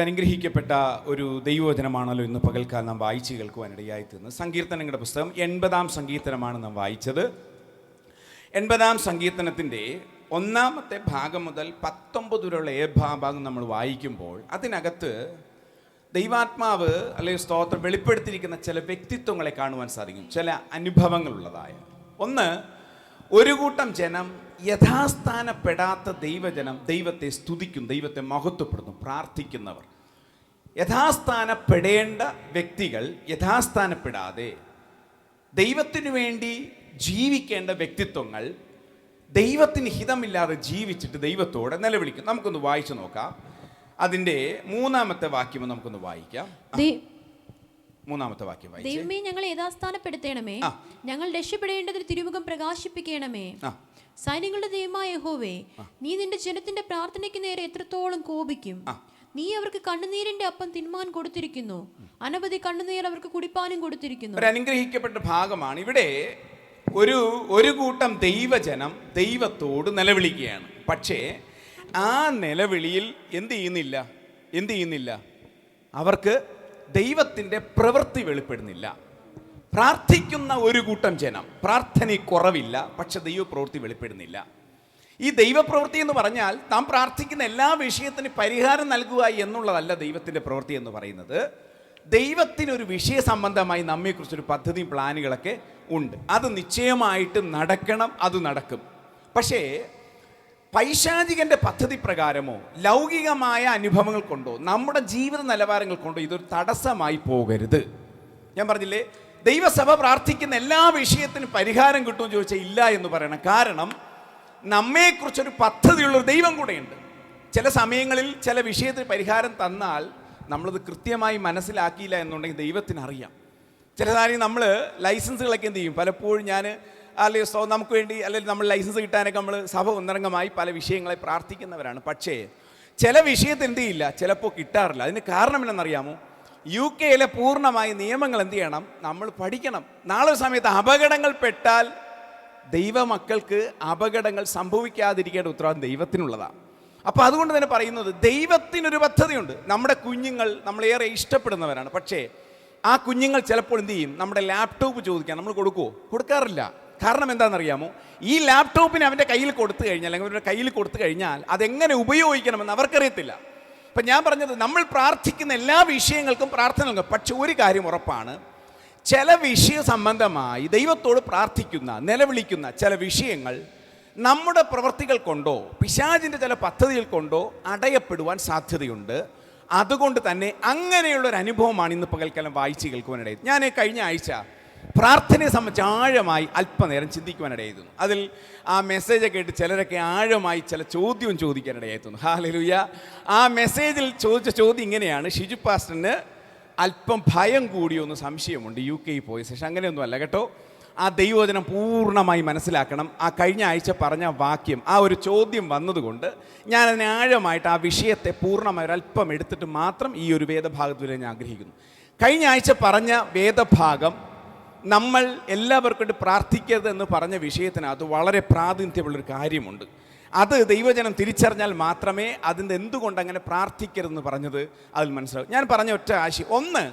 അനുഗ്രഹിക്കപ്പെട്ട ഒരു ദൈവവചനമാണല്ലോ ഇന്ന് പകൽക്കാലം നാം വായിച്ച് കേൾക്കുവാനിടയായി തീർന്നത്. സങ്കീർത്തനങ്ങളുടെ പുസ്തകം 80-ാം സങ്കീർത്തനമാണ് നാം വായിച്ചത്. 80-ാം സങ്കീർത്തനത്തിൻ്റെ 1-ാമത്തെ ഭാഗം മുതൽ 19 വരെയുള്ള ഭാഗം നമ്മൾ വായിക്കുമ്പോൾ അതിനകത്ത് ദൈവാത്മാവ് അല്ലെങ്കിൽ സ്തോത്രം വെളിപ്പെടുത്തിയിരിക്കുന്ന ചില വ്യക്തിത്വങ്ങളെ കാണുവാൻ സാധിക്കും, ചില അനുഭവങ്ങളുള്ളതായ. ഒന്ന്, ഒരു കൂട്ടം ജനം യഥാസ്ഥാനപ്പെടാത്ത ദൈവജനം ദൈവത്തെ സ്തുതിക്കും, ദൈവത്തെ മഹത്വപ്പെടുത്തും, പ്രാർത്ഥിക്കുന്നവർ. യഥാസ്ഥാനപ്പെടേണ്ട വ്യക്തികൾ യഥാസ്ഥാനപ്പെടാതെ ദൈവത്തിനു വേണ്ടി ജീവിക്കേണ്ട വ്യക്തിത്വങ്ങൾ ദൈവത്തിന് ഹിതമില്ലാതെ ജീവിച്ചിട്ട് ദൈവത്തോടെ നിലവിളിക്കും. നമുക്കൊന്ന് വായിച്ചു നോക്കാം. അതിൻ്റെ 3-ാമത്തെ വാക്യം നമുക്കൊന്ന് വായിക്കാം. 3-ാമത്തെ വാക്യം വായിച്ചു. ദൈവമേ, ഞങ്ങളെ യഥാസ്ഥാനപ്പെടുത്തണമേ, ഞങ്ങൾ രക്ഷപ്പെടേണ്ടതിന് തിരുമുഖം പ്രകാശിപ്പിക്കണമേ. സൈന്യങ്ങളുടെ ദൈവമായ യഹോവേ, നീ നിന്റെ ജനത്തിന്റെ പ്രാർത്ഥനയ്ക്ക് നേരെ എത്രത്തോളം കോപിക്കും? നീ അവർക്ക് കണ്ണുനീരിന്റെ അപ്പം തിന്മാൻ കൊടുത്തിരിക്കുന്നു, അനവധി കണ്ണുനീർ അവർക്ക് കുടിപ്പാനും കൊടുത്തിരിക്കുന്നു. ഒരു അനുഗ്രഹിക്കപ്പെട്ട ഭാഗമാണ്. ഇവിടെ ഒരു കൂട്ടം ദൈവജനം ദൈവത്തോട് നിലവിളിക്കുകയാണ്. പക്ഷേ ആ നിലവിളിയിൽ എന്ത് ചെയ്യുന്നില്ല? അവർക്ക് ദൈവത്തിൻ്റെ പ്രവൃത്തി വെളിപ്പെടുന്നില്ല. പ്രാർത്ഥിക്കുന്ന ഒരു കൂട്ടം ജനം, പ്രാർത്ഥന കുറവില്ല, പക്ഷെ ദൈവപ്രവൃത്തി വെളിപ്പെടുന്നില്ല. ഈ ദൈവപ്രവൃത്തി എന്ന് പറഞ്ഞാൽ നാം പ്രാർത്ഥിക്കുന്ന എല്ലാ വിഷയത്തിന് പരിഹാരം നൽകുക എന്നുള്ളതല്ല ദൈവത്തിൻ്റെ പ്രവൃത്തി എന്ന് പറയുന്നത്. ദൈവത്തിനൊരു വിഷയ സംബന്ധമായി നമ്മെക്കുറിച്ചൊരു പദ്ധതിയും പ്ലാനുകളൊക്കെ ഉണ്ട്. അത് നിശ്ചയമായിട്ട് നടക്കണം, അത് നടക്കും. പക്ഷേ പൈശാചികന്റെ പദ്ധതി പ്രകാരമോ ലൗകികമായ അനുഭവങ്ങൾ കൊണ്ടോ നമ്മുടെ ജീവിത നിലവാരങ്ങൾ കൊണ്ടോ ഇതൊരു തടസ്സമായി പോകരുത്. ഞാൻ പറഞ്ഞില്ലേ, ദൈവസഭ പ്രാർത്ഥിക്കുന്ന എല്ലാ വിഷയത്തിനും പരിഹാരം കിട്ടുമെന്ന് ചോദിച്ചാൽ ഇല്ല എന്ന് പറയണം. കാരണം നമ്മെക്കുറിച്ചൊരു പദ്ധതിയുള്ളൊരു ദൈവം കൂടെയുണ്ട്. ചില സമയങ്ങളിൽ ചില വിഷയത്തിന് പരിഹാരം തന്നാൽ നമ്മളത് കൃത്യമായി മനസ്സിലാക്കിയില്ല എന്നുണ്ടെങ്കിൽ ദൈവത്തിനറിയാം. ചില കാര്യം നമ്മൾ ലൈസൻസുകളൊക്കെ എന്ത് ചെയ്യും, പലപ്പോഴും ഞാൻ അല്ലെങ്കിൽ നമുക്ക് വേണ്ടി അല്ലെങ്കിൽ നമ്മൾ ലൈസൻസ് കിട്ടാനൊക്കെ നമ്മൾ സഭ ഒന്നരംഗമായി പല വിഷയങ്ങളെ പ്രാർത്ഥിക്കുന്നവരാണ്. പക്ഷേ ചില വിഷയത്തിൽ എന്ത് ചെയ്യില്ല, ചിലപ്പോൾ കിട്ടാറില്ല. അതിന് കാരണം എന്താണെന്നറിയാമോ? UK പൂർണ്ണമായ നിയമങ്ങൾ എന്ത് ചെയ്യണം, നമ്മൾ പഠിക്കണം. നാളെ സമയത്ത് അപകടങ്ങൾ പെട്ടാൽ ദൈവമക്കൾക്ക് അപകടങ്ങൾ സംഭവിക്കാതിരിക്കേണ്ട ഉത്തരവാദിത്വം ദൈവത്തിനുള്ളതാണ്. അപ്പോൾ അതുകൊണ്ട് തന്നെ പറയുന്നത് ദൈവത്തിനൊരു പദ്ധതിയുണ്ട്. നമ്മുടെ കുഞ്ഞുങ്ങൾ നമ്മളേറെ ഇഷ്ടപ്പെടുന്നവരാണ്. പക്ഷേ ആ കുഞ്ഞുങ്ങൾ ചിലപ്പോൾ എന്ത് ചെയ്യും, നമ്മുടെ ലാപ്ടോപ്പ് ചോദിക്കാൻ നമ്മൾ കൊടുക്കാറില്ല. കാരണം എന്താണെന്നറിയാമോ? ഈ ലാപ്ടോപ്പിന് അവൻ്റെ കയ്യിൽ കൊടുത്തു കഴിഞ്ഞാൽ അല്ലെങ്കിൽ അവരുടെ കയ്യിൽ കൊടുത്തു കഴിഞ്ഞാൽ അതെങ്ങനെ ഉപയോഗിക്കണമെന്ന് അവർക്കറിയത്തില്ല. അപ്പം ഞാൻ പറഞ്ഞത്, നമ്മൾ പ്രാർത്ഥിക്കുന്ന എല്ലാ വിഷയങ്ങൾക്കും പ്രാർത്ഥന നൽകും. പക്ഷെ ഒരു കാര്യം ഉറപ്പാണ്, ചില വിഷയ സംബന്ധമായി ദൈവത്തോട് പ്രാർത്ഥിക്കുന്ന നിലവിളിക്കുന്ന ചില വിഷയങ്ങൾ നമ്മുടെ പ്രവൃത്തികൾ കൊണ്ടോ പിശാചിൻ്റെ ചില പദ്ധതികൾ കൊണ്ടോ അടയപ്പെടുവാൻ സാധ്യതയുണ്ട്. അതുകൊണ്ട് തന്നെ അങ്ങനെയുള്ളൊരു അനുഭവമാണ് ഇന്ന് പകൽക്കാലം വായിച്ച് കേൾക്കുവാനിടയായത്. ഞാൻ കഴിഞ്ഞ ആഴ്ച പ്രാർത്ഥനയെ സംബന്ധിച്ച് ആഴമായി അല്പനേരം ചിന്തിക്കുവാനിടയായിരുന്നു. അതിൽ ആ മെസ്സേജൊക്കെ ആയിട്ട് ചിലരൊക്കെ ആഴമായി ചില ചോദ്യവും ചോദിക്കാനിടയായിരുന്നു. ഹല്ലേലൂയ. ആ മെസ്സേജിൽ ചോദിച്ച ചോദ്യം ഇങ്ങനെയാണ്: ഷിജു പാസ്റ്ററിന് അല്പം ഭയം കൂടിയൊന്ന് സംശയമുണ്ട് UK പോയ ശേഷം. അങ്ങനെയൊന്നും അല്ല കേട്ടോ. ആ ദൈവവചനം പൂർണ്ണമായി മനസ്സിലാക്കണം. ആ കഴിഞ്ഞ ആഴ്ച പറഞ്ഞ വാക്യം, ആ ഒരു ചോദ്യം വന്നതുകൊണ്ട് ഞാനതിനെ ആഴമായിട്ട് ആ വിഷയത്തെ പൂർണ്ണമായി ഒരല്പം എടുത്തിട്ട് മാത്രം ഈ ഒരു വേദഭാഗത്ത് വരെ ഞാൻ ആഗ്രഹിക്കുന്നു. കഴിഞ്ഞ ആഴ്ച പറഞ്ഞ വേദഭാഗം നമ്മൾ എല്ലാവർക്കും പ്രാർത്ഥിക്കരുത് എന്ന് പറഞ്ഞ വിഷയത്തിനകത്ത് വളരെ പ്രാതിനിധ്യമുള്ളൊരു കാര്യമുണ്ട്. അത് ദൈവജനം തിരിച്ചറിഞ്ഞാൽ മാത്രമേ അതിൻ്റെ എന്തുകൊണ്ട് അങ്ങനെ പ്രാർത്ഥിക്കരുതെന്ന് പറഞ്ഞത് അതിൽ മനസ്സിലാവും. ഞാൻ പറഞ്ഞ ഒറ്റ ആശയം, ഒന്ന്,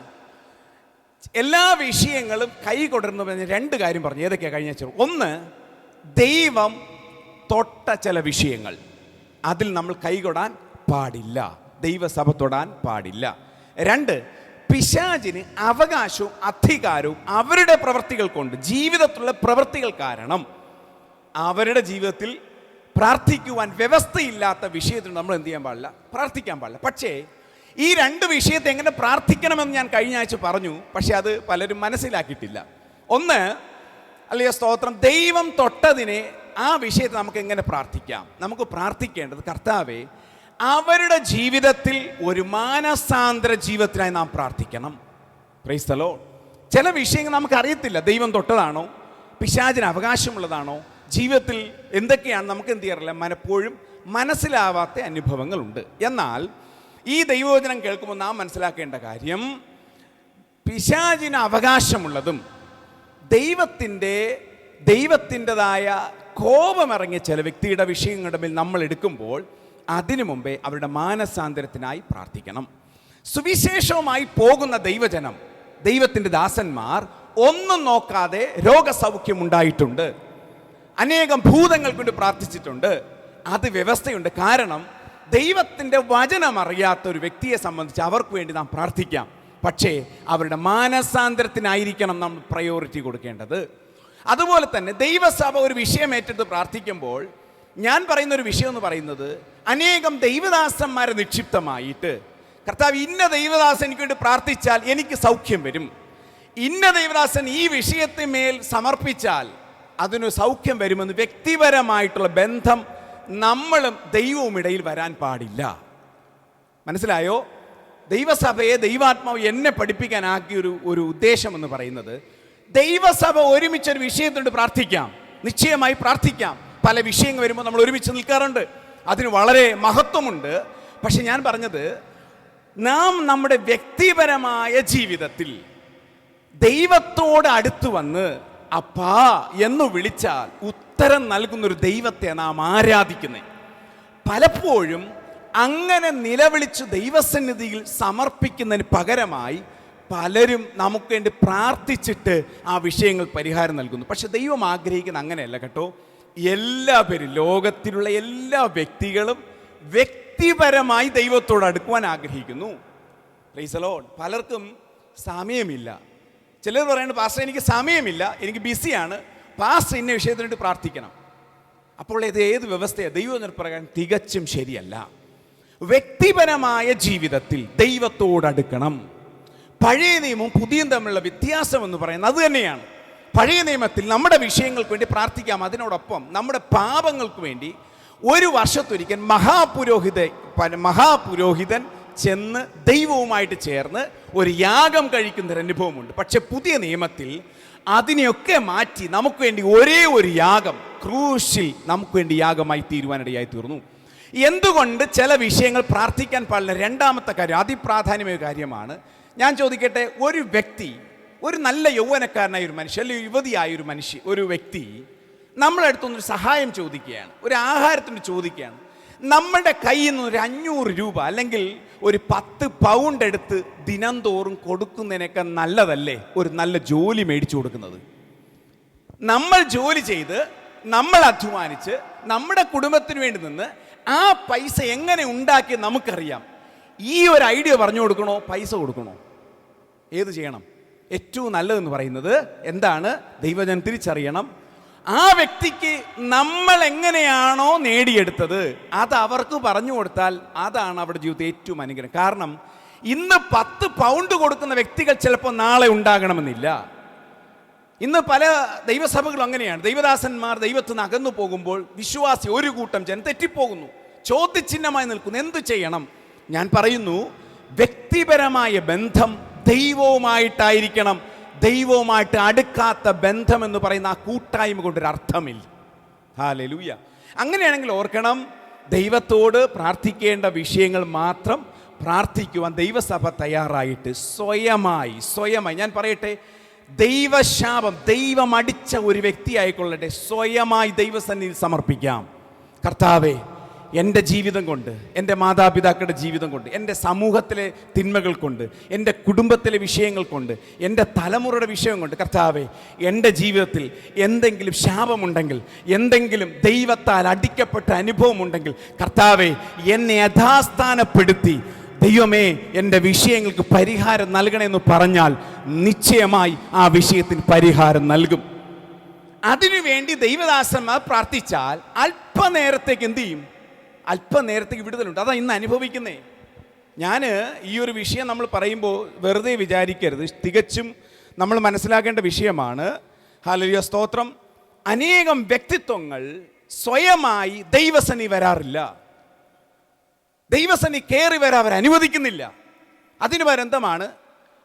എല്ലാ വിഷയങ്ങളും കൈകൊടർന്ന് പറഞ്ഞ 2 കാര്യം പറഞ്ഞു. ഏതൊക്കെയാണ് കഴിഞ്ഞ ആഴ്ച? ഒന്ന്, ദൈവം തൊട്ട ചില വിഷയങ്ങൾ, അതിൽ നമ്മൾ കൈകൊടാൻ പാടില്ല, ദൈവസഭ തൊടാൻ പാടില്ല. 2, പിശാചിന് അവകാശവും അധികാരവും അവരുടെ പ്രവൃത്തികൾ കൊണ്ട്, ജീവിതത്തിലുള്ള പ്രവൃത്തികൾ കാരണം അവരുടെ ജീവിതത്തിൽ പ്രാർത്ഥിക്കുവാൻ വ്യവസ്ഥയില്ലാത്ത വിഷയത്തിൽ നമ്മൾ എന്ത് ചെയ്യാൻ പാടില്ല, പ്രാർത്ഥിക്കാൻ പാടില്ല. പക്ഷേ ഈ 2 വിഷയത്തെ എങ്ങനെ പ്രാർത്ഥിക്കണമെന്ന് ഞാൻ കഴിഞ്ഞ ആഴ്ച പറഞ്ഞു. പക്ഷെ അത് പലരും മനസ്സിലാക്കിയിട്ടില്ല. ഒന്ന്, അല്ലെങ്കിൽ സ്തോത്രം, ദൈവം തൊട്ടതിനെ ആ വിഷയത്തെ നമുക്ക് എങ്ങനെ പ്രാർത്ഥിക്കാം? നമുക്ക് പ്രാർത്ഥിക്കേണ്ടത്, കർത്താവേ, അവരുടെ ജീവിതത്തിൽ ഒരു മാനസാന്തര ജീവിതത്തിനായി നാം പ്രാർത്ഥിക്കണം. Price the Lord. ചില വിഷയങ്ങൾ നമുക്കറിയത്തില്ല, ദൈവം തൊട്ടതാണോ പിശാചിന് അവകാശമുള്ളതാണോ, ജീവിതത്തിൽ എന്തൊക്കെയാണ് നമുക്ക് എന്ത് ചെയ്യാറില്ല, പലപ്പോഴും മനസ്സിലാവാത്ത അനുഭവങ്ങളുണ്ട്. എന്നാൽ ഈ ദൈവവചനം കേൾക്കുമ്പോൾ നാം മനസ്സിലാക്കേണ്ട കാര്യം, പിശാചിന് അവകാശമുള്ളതും ദൈവത്തിൻ്റെതായ കോപമിറങ്ങിയ ചില വ്യക്തിയുടെ വിഷയങ്ങളുടെ മേൽ നമ്മൾ എടുക്കുമ്പോൾ അതിനു മുമ്പേ അവരുടെ മാനസാന്തരത്തിനായി പ്രാർത്ഥിക്കണം. സുവിശേഷവുമായി പോകുന്ന ദൈവജനം, ദൈവത്തിൻ്റെ ദാസന്മാർ ഒന്നും നോക്കാതെ രോഗസൗഖ്യം ഉണ്ടായിട്ടുണ്ട്. അനേകം ഭൂതങ്ങൾ കൊണ്ട് പ്രാർത്ഥിച്ചിട്ടുണ്ട്. അത് വ്യവസ്ഥയുണ്ട്. കാരണം ദൈവത്തിൻ്റെ വചനം അറിയാത്ത ഒരു വ്യക്തിയെ സംബന്ധിച്ച് അവർക്ക് വേണ്ടി നാം പ്രാർത്ഥിക്കാം. പക്ഷേ അവരുടെ മാനസാന്തരത്തിനായിരിക്കണം നാം പ്രയോറിറ്റി കൊടുക്കേണ്ടത്. അതുപോലെ തന്നെ ദൈവസഭ ഒരു വിഷയം ഏറ്റെടുത്ത് പ്രാർത്ഥിക്കുമ്പോൾ ഞാൻ പറയുന്ന ഒരു വിഷയം എന്ന് പറയുന്നത്, അനേകം ദൈവദാസന്മാരെ നിക്ഷിപ്തമായിട്ട് കർത്താവ് ഇന്ന ദൈവദാസൻ എനിക്ക് വേണ്ടി പ്രാർത്ഥിച്ചാൽ എനിക്ക് സൗഖ്യം വരും, ഇന്ന ദൈവദാസൻ ഈ വിഷയത്തിന്മേൽ സമർപ്പിച്ചാൽ അതിന് സൗഖ്യം വരുമെന്ന് വ്യക്തിപരമായിട്ടുള്ള ബന്ധം നമ്മളും ദൈവവും ഇടയിൽ വരാൻ പാടില്ല. മനസ്സിലായോ? ദൈവസഭയെ ദൈവാത്മാവ് എന്നെ പഠിപ്പിക്കാനാക്കിയ ഒരു ഉദ്ദേശം എന്ന് പറയുന്നത്, ദൈവസഭ ഒരുമിച്ചൊരു വിഷയത്തിനോട് പ്രാർത്ഥിക്കാം, നിശ്ചയമായി പ്രാർത്ഥിക്കാം. പല വിഷയങ്ങൾ വരുമ്പോൾ നമ്മൾ ഒരുമിച്ച് നിൽക്കാറുണ്ട്, അതിന് വളരെ മഹത്വമുണ്ട്. പക്ഷെ ഞാൻ പറഞ്ഞത്, നാം നമ്മുടെ വ്യക്തിപരമായ ജീവിതത്തിൽ ദൈവത്തോട് അടുത്ത് വന്ന് അപ്പാ എന്ന് വിളിച്ചാൽ ഉത്തരം നൽകുന്നൊരു ദൈവത്തെ നാം ആരാധിക്കുന്നത്. പലപ്പോഴും അങ്ങനെ നിലവിളിച്ച് ദൈവസന്നിധിയിൽ സമർപ്പിക്കുന്നതിന് പകരമായി പലരും നമുക്ക് വേണ്ടി പ്രാർത്ഥിച്ചിട്ട് ആ വിഷയങ്ങൾ പരിഹാരം നൽകുന്നു. പക്ഷെ ദൈവം ആഗ്രഹിക്കുന്ന അങ്ങനെയല്ല കേട്ടോ. എല്ലാവരും, ലോകത്തിലുള്ള എല്ലാ വ്യക്തികളും വ്യക്തിപരമായി ദൈവത്തോട് അടുക്കുവാൻ ആഗ്രഹിക്കുന്നു. Price the Lord. പലർക്കും സമയമില്ല. ചിലർ പറയുന്നത്, പാസ്റ്റർ എനിക്ക് സമയമില്ല, എനിക്ക് ബിസിയാണ്, പാസ്റ്റർ ഇന്ന വിഷയത്തിനായിട്ട് പ്രാർത്ഥിക്കണം. അപ്പോൾ ഇത് ഏത് വ്യവസ്ഥയാണ്? ദൈവപ്രകാരം തികച്ചും ശരിയല്ല. വ്യക്തിപരമായ ജീവിതത്തിൽ ദൈവത്തോട് അടുക്കണം. പഴയ നിയമവും പുതിയ തമ്മിലുള്ള വ്യത്യാസം എന്ന് പറയുന്നത് അത് തന്നെയാണ്. പഴയ നിയമത്തിൽ നമ്മുടെ വിഷയങ്ങൾക്ക് വേണ്ടി പ്രാർത്ഥിക്കാം, അതിനോടൊപ്പം നമ്മുടെ പാപങ്ങൾക്ക് വേണ്ടി ഒരു വർഷത്തൊരിക്കൽ മഹാപുരോഹിതൻ ചെന്ന് ദൈവവുമായിട്ട് ചേർന്ന് ഒരു യാഗം കഴിക്കുന്നൊരു അനുഭവമുണ്ട്. പക്ഷെ പുതിയ നിയമത്തിൽ അതിനെയൊക്കെ മാറ്റി നമുക്ക് വേണ്ടി ഒരേ ഒരു യാഗം ക്രൂശിൽ നമുക്ക് വേണ്ടി യാഗമായി തീരുവാനിടയായി തീർന്നു. എന്തുകൊണ്ട് ചില വിഷയങ്ങൾ പ്രാർത്ഥിക്കാൻ പാടില്ല? രണ്ടാമത്തെ കാര്യം, അതിപ്രാധാന്യമായ കാര്യമാണ്. ഞാൻ ചോദിക്കട്ടെ, ഒരു വ്യക്തി, ഒരു നല്ല യൗവനക്കാരനായ ഒരു മനുഷ്യൻ, അല്ലെങ്കിൽ യുവതിയായ ഒരു വ്യക്തി നമ്മളെ അടുത്തൊന്നൊരു സഹായം ചോദിക്കുകയാണ്, ഒരു ആഹാരത്തിന് ചോദിക്കുകയാണ്. നമ്മുടെ കയ്യിൽ നിന്ന് ഒരു 500 രൂപ അല്ലെങ്കിൽ ഒരു 10 പൗണ്ട് എടുത്ത് ദിനംതോറും കൊടുക്കുന്നതിനൊക്കെ നല്ലതല്ലേ ഒരു നല്ല ജോലി മേടിച്ചു കൊടുക്കുന്നത്? നമ്മൾ ജോലി ചെയ്ത്, നമ്മൾ അധ്വാനിച്ച്, നമ്മുടെ കുടുംബത്തിന് വേണ്ടി നിന്ന് ആ പൈസ എങ്ങനെ ഉണ്ടാക്കി നമുക്കറിയാം. ഈ ഒരു ഐഡിയ പറഞ്ഞു കൊടുക്കണോ, പൈസ കൊടുക്കണോ? ഏത് ചെയ്യണം? ഏറ്റവും നല്ലതെന്ന് പറയുന്നത് എന്താണ്? ദൈവജനം തിരിച്ചറിയണം, ആ വ്യക്തിക്ക് നമ്മൾ എങ്ങനെയാണോ നേടിയെടുത്തത് അത് അവർക്ക് പറഞ്ഞു കൊടുത്താൽ അതാണ് അവരുടെ ജീവിതത്തിൽ ഏറ്റവും അനുഗ്രഹം. കാരണം ഇന്ന് 10 പൗണ്ട് കൊടുക്കുന്ന വ്യക്തികൾ ചിലപ്പോൾ നാളെ ഉണ്ടാകണമെന്നില്ല. ഇന്ന് പല ദൈവസഭകളും അങ്ങനെയാണ്. ദൈവദാസന്മാർ ദൈവത്തിൽ നിന്ന് അകന്നു പോകുമ്പോൾ വിശ്വാസി ഒരു കൂട്ടം ജനം തെറ്റിപ്പോകുന്നു, ചോദ്യചിഹ്നമായി നിൽക്കുന്നു. എന്തു ചെയ്യണം? ഞാൻ പറയുന്നു, വ്യക്തിപരമായ ബന്ധം ദൈവവുമായിട്ടായിരിക്കണം. ദൈവവുമായിട്ട് അടുക്കാത്ത ബന്ധം എന്ന് പറയുന്ന ആ കൂട്ടായ്മ കൊണ്ടൊരർത്ഥമില്ല. ഹല്ലേലൂയ. അങ്ങനെയാണെങ്കിൽ ഓർക്കണം, ദൈവത്തോട് പ്രാർത്ഥിക്കേണ്ട വിഷയങ്ങൾ മാത്രം പ്രാർത്ഥിക്കുവാൻ ദൈവസഭ തയ്യാറായിട്ട് സ്വയമായി ഞാൻ പറയട്ടെ, ദൈവശാപം ദൈവം അടിച്ച ഒരു വ്യക്തി ആയിക്കൊള്ളട്ടെ, സ്വയമായി ദൈവസന്നിധിയിൽ സമർപ്പിക്കാം. കർത്താവേ, എൻ്റെ ജീവിതം കൊണ്ട്, എൻ്റെ മാതാപിതാക്കളുടെ ജീവിതം കൊണ്ട്, എൻ്റെ സമൂഹത്തിലെ തിന്മകൾ കൊണ്ട്, എൻ്റെ കുടുംബത്തിലെ വിഷയങ്ങൾ കൊണ്ട്, എൻ്റെ തലമുറയുടെ വിഷയം കൊണ്ട്, കർത്താവേ, എൻ്റെ ജീവിതത്തിൽ എന്തെങ്കിലും ശാപമുണ്ടെങ്കിൽ, എന്തെങ്കിലും ദൈവത്താൽ അടിക്കപ്പെട്ട അനുഭവമുണ്ടെങ്കിൽ, കർത്താവേ, എന്നെ യഥാസ്ഥാനപ്പെടുത്തി ദൈവമേ എൻ്റെ വിഷയങ്ങൾക്ക് പരിഹാരം നൽകണമെന്ന് പറഞ്ഞാൽ നിശ്ചയമായി ആ വിഷയത്തിന് പരിഹാരം നൽകും. അതിനുവേണ്ടി ദൈവദാസന്മാർ പ്രാർത്ഥിച്ചാൽ അല്പനേരത്തേക്ക് എന്ത് ചെയ്യും? അല്പനേരത്തേക്ക് വിടുതലുണ്ട്. അതാ ഇന്ന് അനുഭവിക്കുന്നേ. ഞാൻ ഈ ഒരു വിഷയം നമ്മൾ പറയുമ്പോൾ വെറുതെ വിചാരിക്കരുത്, തികച്ചും നമ്മൾ മനസ്സിലാക്കേണ്ട വിഷയമാണ്. ഹല്ലേലൂയ, സ്തോത്രം. അനേകം വ്യക്തിത്വങ്ങൾ സ്വയമായി ദൈവസന്നിധി വരാറില്ല, ദൈവസന്നിധി കയറി വരാൻ അവർ അനുവദിക്കുന്നില്ല. അതിന് പകരം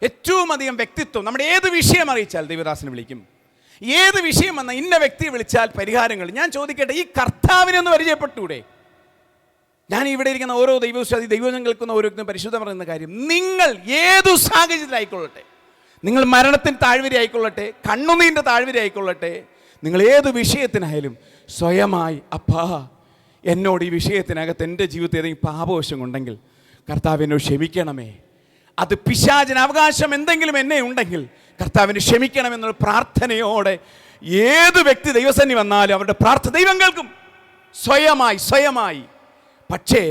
ഏറ്റവും അധികം വ്യക്തിത്വം നമ്മുടെ ഏത് വിഷയം അറിയിച്ചാൽ ദൈവദാസനെ വിളിക്കും. ഏത് വിഷയം വന്നാൽ ഇന്ന വ്യക്തിയെ വിളിച്ചാൽ പരിഹാരങ്ങൾ. ഞാൻ ചോദിക്കട്ടെ, ഈ കർത്താവിനെ ഒന്ന് പരിചയപ്പെട്ടൂടെ? ഞാൻ ഇവിടെ ഇരിക്കുന്ന ഓരോ ദൈവവിശ്വാസി, ദൈവം കേൾക്കുന്ന ഓരോ പരിശുദ്ധം പറയുന്ന കാര്യം, നിങ്ങൾ ഏതു സാഹചര്യത്തിലായിക്കൊള്ളട്ടെ, നിങ്ങൾ മരണത്തിന് താഴ്വര ആയിക്കൊള്ളട്ടെ, കണ്ണുനീരിൻ്റെ താഴ്വര ആയിക്കൊള്ളട്ടെ, നിങ്ങൾ ഏത് വിഷയത്തിനായാലും സ്വയമായി അപ്പാ എന്നോട് ഈ വിഷയത്തിനകത്ത് എൻ്റെ ജീവിതത്തിൽ ഏതെങ്കിലും പാപവശം ഉണ്ടെങ്കിൽ കർത്താവ് എന്നോട് ക്ഷമിക്കണമേ, അത് പിശാചിന് അവകാശം എന്തെങ്കിലും എന്നെ ഉണ്ടെങ്കിൽ കർത്താവിന് ക്ഷമിക്കണമെന്നുള്ള പ്രാർത്ഥനയോടെ ഏത് വ്യക്തി ദൈവസന്നിധി വന്നാലും അവരുടെ പ്രാർത്ഥന ദൈവം കേൾക്കും, സ്വയമായി. പക്ഷേ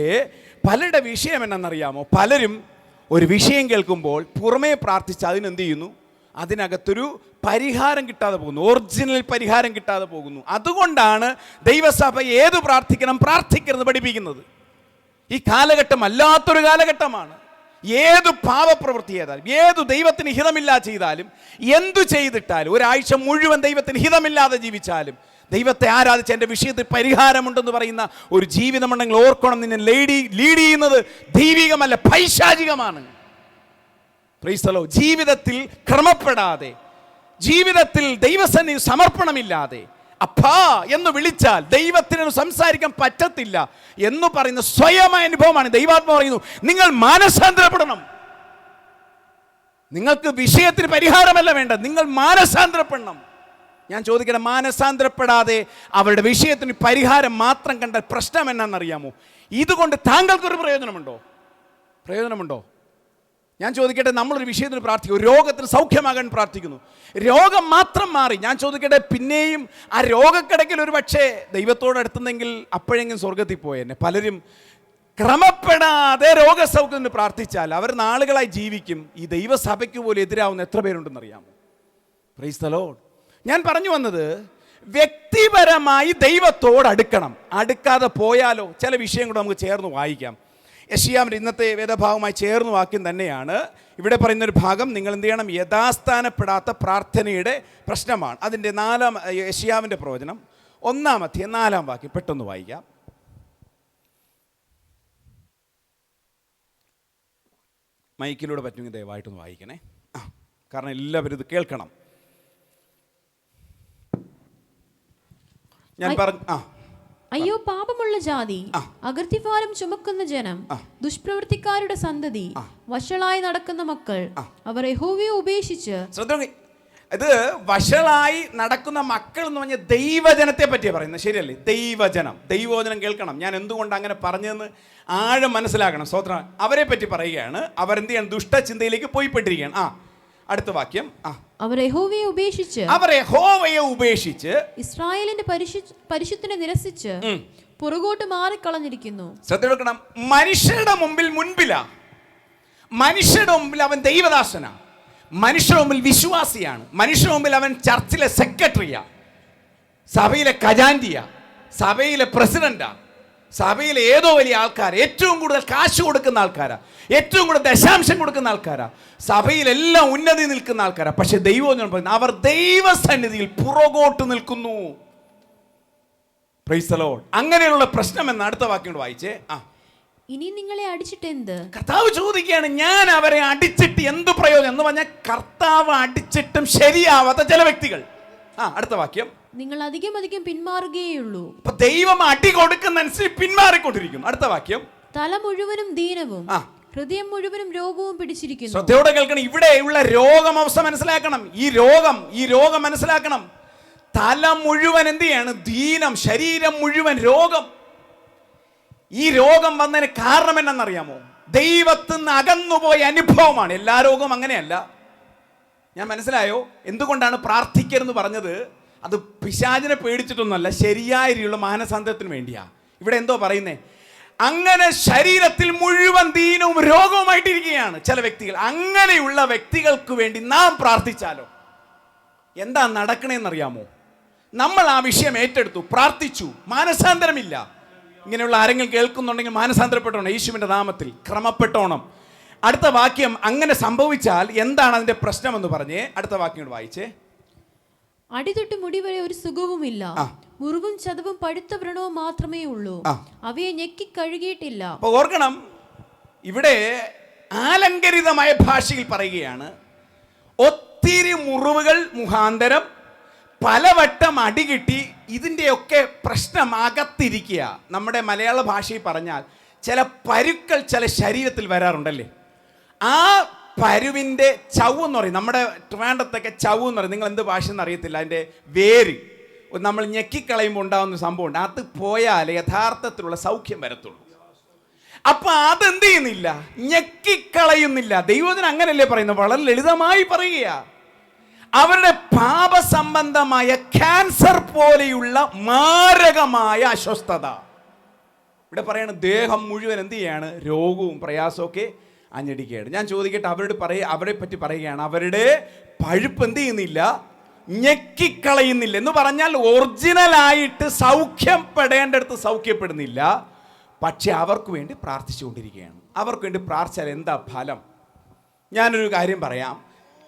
പലരുടെ വിഷയം എന്നറിയാമോ? പലരും ഒരു വിഷയം കേൾക്കുമ്പോൾ പുറമേ പ്രാർത്ഥിച്ച് അതിനെന്ത് ചെയ്യുന്നു? അതിനകത്തൊരു പരിഹാരം കിട്ടാതെ പോകുന്നു, ഒറിജിനൽ പരിഹാരം കിട്ടാതെ പോകുന്നു. അതുകൊണ്ടാണ് ദൈവസഭ ഏത് പ്രാർത്ഥിക്കരുത് പഠിപ്പിക്കുന്നത്. ഈ കാലഘട്ടം അല്ലാത്തൊരു കാലഘട്ടമാണ്. ഏത് പാപപ്രവൃത്തി ചെയ്താലും, ഏത് ദൈവത്തിന് ഹിതമില്ലാതെ ചെയ്താലും, എന്തു ചെയ്തിട്ടാലും, ഒരാഴ്ച മുഴുവൻ ദൈവത്തിന് ഹിതമില്ലാതെ ജീവിച്ചാലും, ദൈവത്തെ ആരാധിച്ച് എൻ്റെ വിഷയത്തിൽ പരിഹാരമുണ്ടെന്ന് പറയുന്ന ഒരു ജീവിതമുണ്ടെങ്കിൽ ഓർക്കണം, നിന്നെ ലീഡ് ചെയ്യുന്നത് ദൈവികമല്ല, പൈശാചികമാണ്. Praise the Lord. ജീവിതത്തിൽ ക്രമപ്പെടാതെ, ജീവിതത്തിൽ ദൈവസന്നിധി സമർപ്പണമില്ലാതെ അപ്പാ എന്ന് വിളിച്ചാൽ ദൈവത്തിന് സംസാരിക്കാൻ പറ്റത്തില്ല എന്ന് പറയുന്ന സ്വയമായ അനുഭവമാണ്. ദൈവാത്മാവ് പറയുന്നു, നിങ്ങൾ മാനസാന്തരപ്പെടണം. നിങ്ങൾക്ക് വിഷയത്തിന് പരിഹാരമല്ല വേണ്ടത്, നിങ്ങൾ മാനസാന്തരപ്പെടണം. ഞാൻ ചോദിക്കട്ടെ, മാനസാന്തരപ്പെടാതെ അവരുടെ വിഷയത്തിന് പരിഹാരം മാത്രം കണ്ടാൽ പ്രശ്നം എന്നാണെന്നറിയാമോ? ഇതുകൊണ്ട് താങ്കൾക്കൊരു പ്രയോജനമുണ്ടോ? ഞാൻ ചോദിക്കട്ടെ, നമ്മളൊരു വിഷയത്തിന് പ്രാർത്ഥിക്കും, രോഗത്തിന് സൗഖ്യമാകാൻ പ്രാർത്ഥിക്കുന്നു, രോഗം മാത്രം മാറി. ഞാൻ ചോദിക്കട്ടെ, പിന്നെയും ആ രോഗക്കിടയ്ക്കിൽ ഒരു പക്ഷേ ദൈവത്തോട് അടുത്തുന്നെങ്കിൽ അപ്പോഴെങ്കിലും സ്വർഗത്തിൽ പോയെന്നെ. പലരും ക്രമപ്പെടാതെ രോഗസൗഖ്യത്തിന് പ്രാർത്ഥിച്ചാൽ അവർ നാളുകളായി ജീവിക്കും. ഈ ദൈവസഭയ്ക്ക് പോലും എതിരാവുന്ന എത്ര പേരുണ്ടെന്നറിയാമോ? Price the Lord. ഞാൻ പറഞ്ഞു വന്നത്, വ്യക്തിപരമായി ദൈവത്തോട് അടുക്കാതെ പോയാലോ? ചില വിഷയം കൂടെ നമുക്ക് ചേർന്ന് വായിക്കാം. യെശയ്യാവിൻ്റെ ഇന്നത്തെ വേദഭാഗവുമായി ചേർന്ന് വാക്യം തന്നെയാണ് ഇവിടെ പറയുന്നൊരു ഭാഗം. നിങ്ങൾ എന്ത് ചെയ്യണം? യഥാസ്ഥാനപ്പെടാത്ത പ്രാർത്ഥനയുടെ പ്രശ്നമാണ്. അതിൻ്റെ യെശയ്യാവിൻ്റെ പ്രവചനം 1-ാം അധ്യായം 4-ാം വാക്യം പെട്ടെന്ന് വായിക്കാം. മൈക്കിലൂടെ പറ്റുമെങ്കിൽ ദയവായിട്ടൊന്ന് വായിക്കണേ, കാരണം എല്ലാവരും ഇത് കേൾക്കണം. ഞാൻ പറഞ്ഞു, അയ്യോ പാപമുള്ള ജാതി, അകൃത്യഭാരം ചുമക്കുന്ന ജനം, ദുഷ്പ്രവൃത്തിക്കാരുടെ സന്തതി, വഷളായി നടക്കുന്ന മക്കൾ, അവർ യഹോവയെ ഉപേക്ഷിച്ച്. ഇത് വഷളായി നടക്കുന്ന മക്കൾ എന്ന് പറഞ്ഞ ദൈവജനത്തെ പറ്റിയാണ് പറയുന്നത്, ശരിയല്ലേ? ദൈവവചനം കേൾക്കണം. ഞാൻ എന്തുകൊണ്ട് അങ്ങനെ പറഞ്ഞതെന്ന് ആഴം മനസ്സിലാക്കണം. സ്തോത്രം. അവരെ പറ്റി പറയുകയാണ്. അവരെന്ത് ചെയ്യണം? ദുഷ്ടചിന്തയിലേക്ക് പോയിപ്പെട്ടിരിക്കുകയാണ്. അടുത്ത വാക്യം, അവർ യഹോവയെ ഉപേക്ഷിച്ച് ഇസ്രായേലിന്റെ പരിശുദ്ധനെ നിരസിച്ച് പുറകോട്ട് മാറിക്കളഞ്ഞിരിക്കുന്നു. ശ്രദ്ധിക്കണം. മനുഷ്യരുടെ മുമ്പിൽ അവൻ ദൈവദാസനാ, മനുഷ്യരുടെ മുമ്പിൽ വിശ്വാസിയാണ്, മനുഷ്യരുടെ മുമ്പിൽ അവൻ ചർച്ചിലെ സെക്രട്ടറിയാ, സഭയിലെ ഖജാൻജിയാ, സഭയിലെ പ്രസിഡന്റാ, സഭയിലെ ഏതോ വലിയ ആൾക്കാർ, ഏറ്റവും കൂടുതൽ കാശ് കൊടുക്കുന്ന ആൾക്കാരാ, ഏറ്റവും കൂടുതൽ ദശാംശം കൊടുക്കുന്ന ആൾക്കാരാ, സഭയിലെല്ലാം ഉന്നതി നിൽക്കുന്ന ആൾക്കാരാ. പക്ഷെ ദൈവം അവർ ദൈവസന്നിധിയിൽ പുറകോട്ട് നിൽക്കുന്നു. Price the Lord. അങ്ങനെയുള്ള പ്രശ്നം എന്ന് അടുത്ത വാക്യം വായിച്ചേ. ഇനി നിങ്ങളെ അടിച്ചിട്ട് എന്ത്? കർത്താവ് ചോദിക്കുകയാണ്, ഞാൻ അവരെ അടിച്ചിട്ട് എന്ത് പ്രയോജനം എന്ന് പറഞ്ഞാൽ, കർത്താവ് അടിച്ചിട്ടും ശരിയാവാത്ത ചില വ്യക്തികൾ. അടുത്ത വാക്യം, നിങ്ങൾ അധികം പിന്മാറുകയുള്ളൂ. ദൈവം അടി കൊടുക്കുന്നതനുസരിച്ച് പിന്മാറിക്കൊണ്ടിരിക്കുന്നു. അടുത്ത വാക്യം, തല മുഴുവനും ദീനവും ഹൃദയം മുഴുവനും രോഗവും പിടിച്ചിരിക്കുന്നു. ശ്രദ്ധയോടെ കേൾക്കണം. ഇവിടെയുള്ള രോഗമവസ്ഥ മനസ്സിലാക്കണം. ഈ രോഗം മനസ്സിലാക്കണം. തല മുഴുവൻ എന്ത് ചെയ്യാണ്? ദീനം. ശരീരം മുഴുവൻ രോഗം. ഈ രോഗം വന്നതിന് കാരണം എന്നറിയാമോ? ദൈവത്തിൽ നിന്ന് അകന്നുപോയ അനുഭവമാണ്. എല്ലാ രോഗവും അങ്ങനെയല്ല. ഞാൻ മനസ്സിലായോ എന്തുകൊണ്ടാണ് പ്രാർത്ഥിക്കരുതെന്ന് പറഞ്ഞത്? അത് പിശാചിനെ പേടിച്ചിട്ടൊന്നുമല്ല, ശരിയായ രീതിയിലുള്ള മാനസാന്തരത്തിന് വേണ്ടിയാ. ഇവിടെ എന്തോ പറയുന്നേ? അങ്ങനെ ശരീരത്തിൽ മുഴുവൻ ദീനവും രോഗവുമായിട്ടിരിക്കുകയാണ് ചില വ്യക്തികൾ. അങ്ങനെയുള്ള വ്യക്തികൾക്ക് വേണ്ടി നാം പ്രാർത്ഥിച്ചാലോ എന്താ നടക്കണേന്നറിയാമോ? നമ്മൾ ആ വിഷയം ഏറ്റെടുത്തു, പ്രാർത്ഥിച്ചു, മാനസാന്തരമില്ല. ഇങ്ങനെയുള്ള ആരെങ്കിലും കേൾക്കുന്നുണ്ടെങ്കിൽ മാനസാന്തരപ്പെട്ടോണം, യേശുവിൻ്റെ നാമത്തിൽ ക്രമപ്പെട്ടോണം. അടുത്ത വാക്യം, അങ്ങനെ സംഭവിച്ചാൽ എന്താണ് അതിന്റെ പ്രശ്നം എന്ന് പറഞ്ഞേ. അടുത്ത വാക്യം വായിച്ചേ. അടിതൊട്ട് മുടി വരെ ഒരു സുഖവുമില്ല, മുറിവും ചതവും പഴുത്ത വ്രണവും മാത്രമേ ഉള്ളൂ, അവയെ ഞെക്കി കഴുകിയിട്ടില്ല. അപ്പൊ ഓർക്കണം, ഇവിടെ ആലങ്കരിതമായ ഭാഷയിൽ പറയുകയാണ്, ഒത്തിരി മുറിവുകൾ മുഖാന്തരം പലവട്ടം അടികിട്ടി ഇതിൻ്റെയൊക്കെ പ്രശ്നം അകത്തിരിക്കുക. നമ്മുടെ മലയാള ഭാഷയിൽ പറഞ്ഞാൽ ചില പരുക്കൾ ചില ശരീരത്തിൽ വരാറുണ്ടല്ലേ. ആ പരുവിൻ്റെ ചവ് എന്ന് പറയും, നമ്മുടെ ട്രിവാൻഡ്രത്തൊക്കെ ചവ് എന്ന് പറയും. നിങ്ങൾ എന്ത് ഭാഷ എന്ന് അറിയത്തില്ല. അതിൻ്റെ വേര് നമ്മൾ ഞെക്കിക്കളയുമ്പോൾ ഉണ്ടാകുന്ന സംഭവമുണ്ട്. അത് പോയാൽ യഥാർത്ഥത്തിലുള്ള സൗഖ്യം വരത്തുള്ളൂ. അപ്പൊ അതെന്ത് ചെയ്യുന്നില്ല, ഞെക്കിക്കളയുന്നില്ല. ദൈവത്തിന് അങ്ങനല്ലേ പറയുന്നത്, വളരെ ലളിതമായി പറയുക. അവരുടെ പാപസംബന്ധമായ ക്യാൻസർ പോലെയുള്ള മാരകമായ അസ്വസ്ഥത, ഇവിടെ പറയണ ദേഹം മുഴുവൻ എന്ത് ചെയ്യാണ്, രോഗവും പ്രയാസമൊക്കെ അഞ്ഞടിക്കുകയാണ്. ഞാൻ ചോദിക്കട്ടെ, അവരെ പറ്റി പറയുകയാണ്, അവരുടെ പഴുപ്പ് എന്ത് ചെയ്യുന്നില്ല, ഞെക്കിക്കളയുന്നില്ല. എന്ന് പറഞ്ഞാൽ ഒറിജിനലായിട്ട് സൗഖ്യപ്പെടേണ്ടടുത്ത് സൗഖ്യപ്പെടുന്നില്ല, പക്ഷെ അവർക്ക് വേണ്ടി പ്രാർത്ഥിച്ചുകൊണ്ടിരിക്കുകയാണ്. അവർക്ക് വേണ്ടി പ്രാർത്ഥിച്ചാൽ എന്താ ഫലം? ഞാനൊരു കാര്യം പറയാം.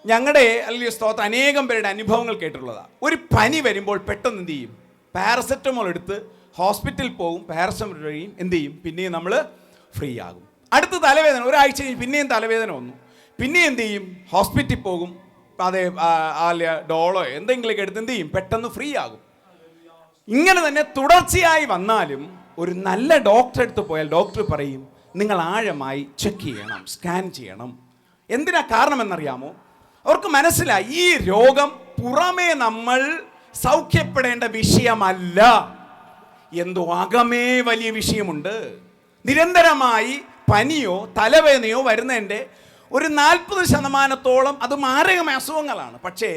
ഞങ്ങളുടെ അല്ലെങ്കിൽ സ്തോത്രം അനേകം പേരുടെ അനുഭവങ്ങൾ കേട്ടിട്ടുള്ളതാണ്. ഒരു പനി വരുമ്പോൾ പെട്ടെന്ന് എന്ത് ചെയ്യും, പാരസെറ്റമോൾ എടുത്ത് ഹോസ്പിറ്റലിൽ പോകും. പാരസെറ്റമോൾ കഴിയും, എന്ത് ചെയ്യും, പിന്നെയും നമ്മൾ ഫ്രീ ആകും. അടുത്ത തലവേദന, ഒരാഴ്ച കഴിഞ്ഞ് പിന്നെയും തലവേദന വന്നു, പിന്നെയും എന്ത് ചെയ്യും, ഹോസ്പിറ്റലിൽ പോകും. അതേ ഡോളോ എന്തെങ്കിലുമൊക്കെ എടുത്ത് എന്ത് ചെയ്യും, പെട്ടെന്ന് ഫ്രീ ആകും. ഇങ്ങനെ തന്നെ തുടർച്ചയായി വന്നാലും ഒരു നല്ല ഡോക്ടറെ അടുത്ത് പോയാൽ ഡോക്ടർ പറയും, നിങ്ങൾ ആഴമായി ചെക്ക് ചെയ്യണം, സ്കാൻ ചെയ്യണം. എന്തിനാ കാരണം എന്നറിയാമോ? അവർക്ക് മനസ്സിലായി ഈ രോഗം പുറമേ നമ്മൾ സൗഖ്യപ്പെടേണ്ട വിഷയമല്ല, എന്തോ അകമേ വലിയ വിഷയമുണ്ട്. നിരന്തരമായി പനിയോ തലവേദനയോ വരുന്നതിൻ്റെ ഒരു 40% അത് മാരകമായ അസുഖങ്ങളാണ്. പക്ഷേ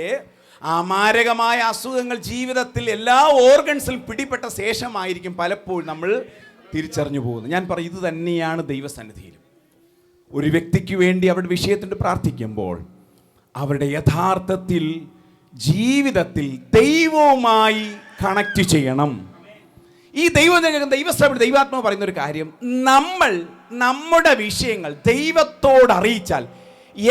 ആ മാരകമായ അസുഖങ്ങൾ ജീവിതത്തിൽ എല്ലാ ഓർഗൻസിലും പിടിപ്പെട്ട ശേഷമായിരിക്കും പലപ്പോഴും നമ്മൾ തിരിച്ചറിഞ്ഞു പോകുന്നത്. ഞാൻ പറയും, ഇത് തന്നെയാണ് ദൈവസന്നിധിയിലും. ഒരു വ്യക്തിക്ക് വേണ്ടി അവരുടെ വിഷയത്തിന് പ്രാർത്ഥിക്കുമ്പോൾ അവരുടെ യഥാർത്ഥത്തിൽ ജീവിതത്തിൽ ദൈവവുമായി കണക്ട് ചെയ്യണം. ഈ ദൈവാത്മാവ് പറയുന്ന ഒരു കാര്യം, നമ്മൾ നമ്മുടെ വിഷയങ്ങൾ ദൈവത്തോട് അറിയിച്ചാൽ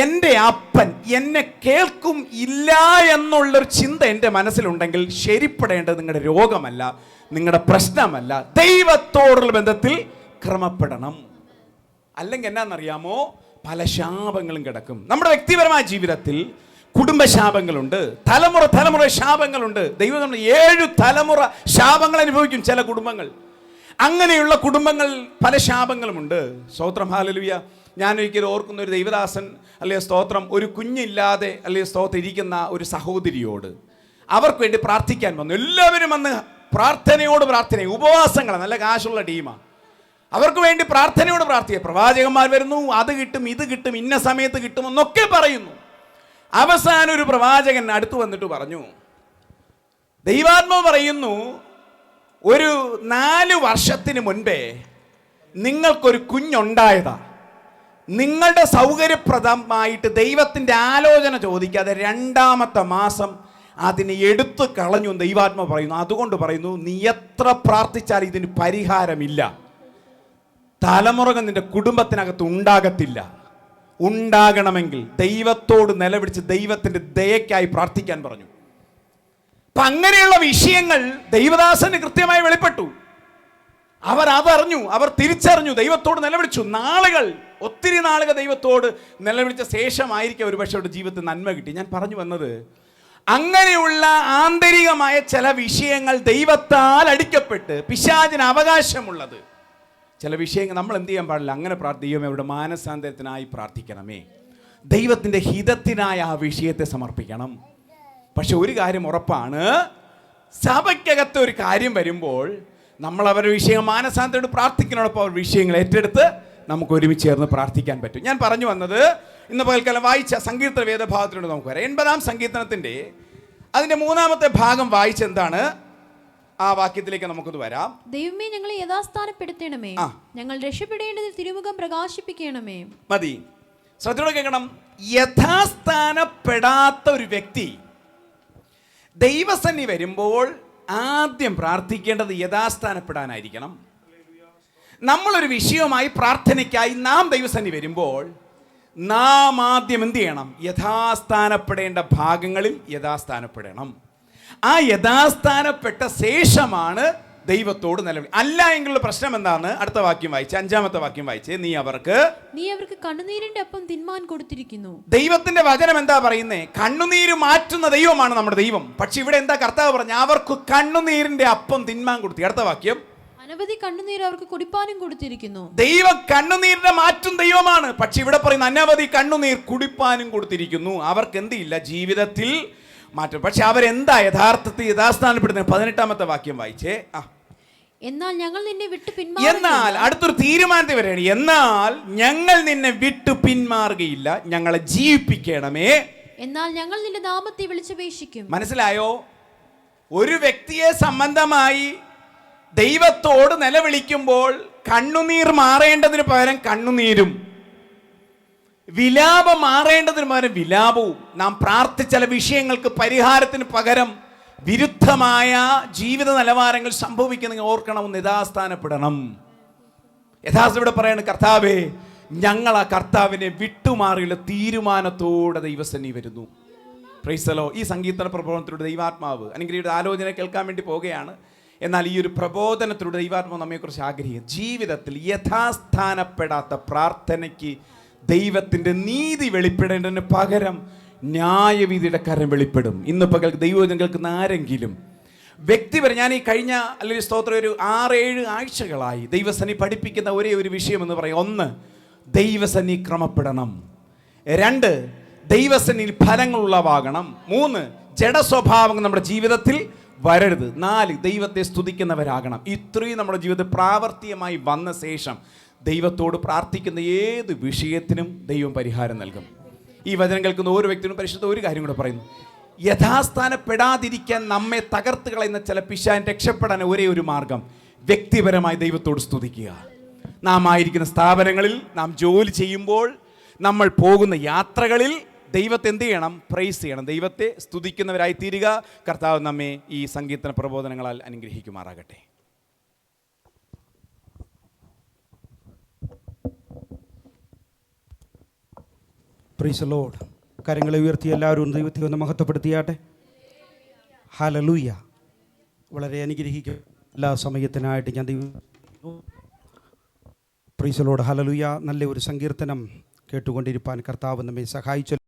എൻ്റെ അപ്പൻ എന്നെ കേൾക്കും ഇല്ല എന്നുള്ളൊരു ചിന്ത എൻ്റെ മനസ്സിലുണ്ടെങ്കിൽ ശരിപ്പെടേണ്ടത് നിങ്ങളുടെ രോഗമല്ല, നിങ്ങളുടെ പ്രശ്നമല്ല, ദൈവത്തോടുള്ള ബന്ധത്തിൽ ക്രമപ്പെടണം. അല്ലെങ്കിൽ എന്നാണെന്നറിയാമോ, പല ശാപങ്ങളും കിടക്കും. നമ്മുടെ വ്യക്തിപരമായ ജീവിതത്തിൽ കുടുംബശാപങ്ങളുണ്ട്, തലമുറ ശാപങ്ങളുണ്ട്. ദൈവം നമ്മൾ 7 തലമുറ ശാപങ്ങൾ അനുഭവിക്കും ചില കുടുംബങ്ങൾ. അങ്ങനെയുള്ള കുടുംബങ്ങൾ പല ശാപങ്ങളുമുണ്ട്. സ്തോത്രം, ഹല്ലേലൂയ. ഞാനൊരിക്കലും ഓർക്കുന്ന ഒരു ദൈവദാസൻ അല്ലെങ്കിൽ സ്തോത്രം, ഒരു കുഞ്ഞില്ലാതെ അല്ലെങ്കിൽ സ്തോത്രം ഇരിക്കുന്ന ഒരു സഹോദരിയോട് അവർക്ക് വേണ്ടി പ്രാർത്ഥിക്കാൻ വന്നു. എല്ലാവരും വന്ന് പ്രാർത്ഥന, ഉപവാസങ്ങൾ, നല്ല കാശുള്ള ടീമാണ്. അവർക്ക് വേണ്ടി പ്രാർത്ഥനയോട് പ്രാർത്ഥിക്കുക. പ്രവാചകന്മാർ വരുന്നു, അത് കിട്ടും, ഇത് കിട്ടും, ഇന്ന സമയത്ത് കിട്ടുമെന്നൊക്കെ പറയുന്നു. അവസാനം ഒരു പ്രവാചകൻ അടുത്ത് വന്നിട്ട് പറഞ്ഞു, ദൈവാത്മാവ് പറയുന്നു, ഒരു 4 വർഷത്തിന് മുൻപേ നിങ്ങൾക്കൊരു കുഞ്ഞുണ്ടായതാ. നിങ്ങളുടെ സൗകര്യപ്രദമായിട്ട് ദൈവത്തിൻ്റെ ആലോചന ചോദിക്കാതെ 2ാമത്തെ മാസം അതിനെ എടുത്തു കളഞ്ഞു ദൈവാത്മാവ് പറയുന്നു. അതുകൊണ്ട് പറയുന്നു, നീ എത്ര പ്രാർത്ഥിച്ചാൽ ഇതിന് പരിഹാരമില്ല. തലമുറകൾ നിന്റെ കുടുംബത്തിനകത്ത് ഉണ്ടാകത്തില്ല. ഉണ്ടാകണമെങ്കിൽ ദൈവത്തോട് നിലവിളിച്ച് ദൈവത്തിൻ്റെ ദയക്കായി പ്രാർത്ഥിക്കാൻ പറഞ്ഞു. അപ്പൊ അങ്ങനെയുള്ള വിഷയങ്ങൾ ദൈവദാസന് കൃത്യമായി വെളിപ്പെട്ടു. അവർ അതറിഞ്ഞു, അവർ തിരിച്ചറിഞ്ഞു, ദൈവത്തോട് നിലവിളിച്ചു. ഒത്തിരി നാളുകൾ ദൈവത്തോട് നിലവിളിച്ച ശേഷമായിരിക്കും ഒരുപക്ഷെ അവരുടെ ജീവിതത്തിൽ നന്മ കിട്ടി. ഞാൻ പറഞ്ഞു വന്നത്, അങ്ങനെയുള്ള ആന്തരികമായ ചില വിഷയങ്ങൾ ദൈവത്താൽ അടിക്കപ്പെട്ട് പിശാചിന് അവകാശമുള്ളത് ചില വിഷയങ്ങൾ നമ്മൾ എന്ത് ചെയ്യാൻ പാടില്ല. അങ്ങനെ പ്രാർത്ഥിക്കുമേ, അവരുടെ മാനസാന്തരത്തിനായി പ്രാർത്ഥിക്കണമേ, ദൈവത്തിൻ്റെ ഹിതത്തിനായി ആ വിഷയത്തെ സമർപ്പിക്കണം. പക്ഷെ ഒരു കാര്യം ഉറപ്പാണ്, സഭയ്ക്കകത്ത് ഒരു കാര്യം വരുമ്പോൾ നമ്മൾ അവരുടെ വിഷയം മാനസാന്തരത്തോട് പ്രാർത്ഥിക്കുന്നതോടൊപ്പം അവർ വിഷയങ്ങൾ ഏറ്റെടുത്ത് നമുക്ക് ഒരുമിച്ച് ചേർന്ന് പ്രാർത്ഥിക്കാൻ പറ്റും. ഞാൻ പറഞ്ഞു വന്നത്, ഇന്ന് പകൽക്കാലം വായിച്ച സങ്കീർത്തന വേദഭാഗത്തിലൂടെ നമുക്ക് വരാം. 80-ാം സങ്കീർത്തനത്തിൻ്റെ അതിൻ്റെ 3-ാമത്തെ ഭാഗം വായിച്ചെന്താണ് ആ വാക്യത്തിലേക്ക് നമുക്കത് വരാം. ദൈവമേ, ഞങ്ങളെ യഥാസ്ഥാനപ്പെടുത്തണമേ, ഞങ്ങൾ രക്ഷപ്പെടേണ്ടതിൽ തിരുമുഖം പ്രകാശിപ്പിക്കണമേ. മതി, ശ്രദ്ധയോടെ കേൾക്കണം. യഥാസ്ഥാനപ്പെടാത്ത ഒരു വ്യക്തി ദൈവസന്നിധി വരുമ്പോൾ ആദ്യം പ്രാർത്ഥിക്കേണ്ടത് യഥാസ്ഥാനപ്പെടാനായിരിക്കണം. നമ്മളൊരു വിഷയവുമായി പ്രാർത്ഥനയ്ക്കായി നാം ദൈവസന്നിധി വരുമ്പോൾ നാം ആദ്യം എന്ത് ചെയ്യണം? യഥാസ്ഥാനപ്പെടേണ്ട ഭാഗങ്ങളിൽ യഥാസ്ഥാനപ്പെടണം. ആ യഥാസ്ഥാനപ്പെട്ട ശേഷമാണ് ദൈവത്തോട് നിലവിളി. അല്ല എങ്കിലുള്ള പ്രശ്നം എന്താണ്? അടുത്ത വാക്യം വായിച്ച്, 5-ാമത്തെ വാക്യം വായിച്ച്, നീ അവർക്ക് കണ്ണുനീരിന്റെ അപ്പം തിന്മാൻ കൊടുത്തിരിക്കുന്നു. ദൈവത്തിന്റെ വചനം എന്താ പറയുന്നേ? കണ്ണുനീര് മാറ്റുന്ന ദൈവമാണ് നമ്മുടെ ദൈവം. പക്ഷെ ഇവിടെ എന്താ കർത്താവ് പറഞ്ഞ? അവർക്ക് കണ്ണുനീരിന്റെ അപ്പം തിന്മാൻ കൊടുത്തു. അടുത്ത വാക്യം, അനവധി കണ്ണുനീർ അവർക്ക് കുടിപ്പാനും കൊടുത്തിരിക്കുന്നു. ദൈവം കണ്ണുനീരിനെ മാറ്റും ദൈവമാണ്. പക്ഷെ ഇവിടെ പറയുന്ന അനവധി കണ്ണുനീർ കുടിപ്പാനും കൊടുത്തിരിക്കുന്നു. അവർക്ക് എന്തില്ല? ജീവിതത്തിൽ മാറ്റം. പക്ഷെ അവരെന്താ യഥാർത്ഥത്തിൽ യഥാസ്ഥാനപ്പെടുന്നത്? 18-ാമത്തെ വാക്യം വായിച്ചേ. എന്നാൽ ഞങ്ങൾ നിന്നെ വിട്ടു എന്നാൽ അടുത്തൊരു തീരുമാനത്തിൽ വരികയാണ്. എന്നാൽ ഞങ്ങൾ നിന്നെ വിട്ടു പിന്മാറുകയില്ല, ഞങ്ങളെ ജീവിപ്പിക്കണമേ. എന്നാൽ ഞങ്ങൾ നിന്റെ നാമത്തെ വിളിച്ചപേക്ഷിക്കും. മനസ്സിലായോ? ഒരു വ്യക്തിയെ സംബന്ധമായി ദൈവത്തോട് നിലവിളിക്കുമ്പോൾ കണ്ണുനീർ മാറേണ്ടതിന് പകരം കണ്ണുനീരും, വിലാപം മാറേണ്ടതിന് പകരം വിലാപവും, നാം പ്രാർത്ഥിച്ച ചില വിഷയങ്ങൾക്ക് പരിഹാരത്തിന് പകരം വിരുദ്ധമായ ജീവിത നിലവാരങ്ങൾ സംഭവിക്കുന്ന ഓർക്കണമെന്ന് യഥാസ്ഥാനപ്പെടണം. യഥാസ്ഥ പറയാണ്, കർത്താവേ, ഞങ്ങൾ ആ കർത്താവിനെ വിട്ടുമാറിയുള്ള തീരുമാനത്തോടെ ദൈവസന്നിധി വരുന്നു. Price the Lord. ഈ സങ്കീർത്തന പ്രബോധനത്തിലൂടെ ദൈവാത്മാവ് അനുഗ്രഹിയുടെ ആലോചന കേൾക്കാൻ വേണ്ടി പോവുകയാണ്. എന്നാൽ ഈ ഒരു പ്രബോധനത്തിലൂടെ ദൈവാത്മാവ് നമ്മെക്കുറിച്ച് ആഗ്രഹിക്കുക, ജീവിതത്തിൽ യഥാസ്ഥാനപ്പെടാത്ത പ്രാർത്ഥനയ്ക്ക് ദൈവത്തിൻ്റെ നീതി വെളിപ്പെടേണ്ടതിന് പകരം ന്യായവിധിയുടെ കരം വെളിപ്പെടും. ഇന്ന് പകൽ ദൈവം കേൾക്കുന്ന ആരെങ്കിലും വ്യക്തിപരം, ഞാൻ ഈ കഴിഞ്ഞ അല്ലെങ്കിൽ സ്തോത്രം ഒരു 6-7 ആഴ്ചകളായി ദൈവസന്നി പഠിപ്പിക്കുന്ന ഒരേ ഒരു വിഷയം എന്ന് പറയും. 1, ദൈവസന്നി ക്രമപ്പെടണം. 2, ദൈവസന്നിയിൽ ഫലങ്ങൾ ഉളവാകണം. 3, ജഡസ്വഭാവങ്ങൾ നമ്മുടെ ജീവിതത്തിൽ വരരുത്. 4, ദൈവത്തെ സ്തുതിക്കുന്നവരാകണം. ഇത്രയും നമ്മുടെ ജീവിതത്തിൽ പ്രാവർത്തികമായി വന്ന ശേഷം ദൈവത്തോട് പ്രാർത്ഥിക്കുന്ന ഏത് വിഷയത്തിനും ദൈവം പരിഹാരം നൽകും. ഈ വചനം കേൾക്കുന്ന ഓരോ വ്യക്തിനും പരിശുദ്ധ ഒരു കാര്യം കൂടെ പറയുന്നു. യഥാസ്ഥാനപ്പെടാതിരിക്കാൻ നമ്മെ തകർത്ത് കളയുന്ന ചില പിശാചിനെ രക്ഷപ്പെടാൻ ഒരേ ഒരു മാർഗം, വ്യക്തിപരമായി ദൈവത്തോട് സ്തുതിക്കുക. നാം ആയിരിക്കുന്ന സ്ഥാപനങ്ങളിൽ, നാം ജോലി ചെയ്യുമ്പോൾ, നമ്മൾ പോകുന്ന യാത്രകളിൽ ദൈവത്തെ എന്ത് ചെയ്യണം? പ്രൈസ് ചെയ്യണം. ദൈവത്തെ സ്തുതിക്കുന്നവരായി തീരുക. കർത്താവ് നമ്മെ ഈ സങ്കീർത്തന പ്രബോധനങ്ങളാൽ അനുഗ്രഹിക്കുമാറാകട്ടെ. Price the Lord. കരങ്ങളെ ഉയർത്തി എല്ലാവരും ദൈവത്തെ ഒന്ന് മഹത്വപ്പെടുത്തിയാട്ടെ. ഹല്ലേലൂയ. വളരെ അനുഗ്രഹിക്കും എല്ലാ സമയത്തിനായിട്ട് ഞാൻ ദൈവം. Price the Lord. ഹല്ലേലൂയ. നല്ല ഒരു സങ്കീർത്തനം കേട്ടുകൊണ്ടിരിപ്പാൻ കർത്താവ് നമ്മെ സഹായിച്ചു.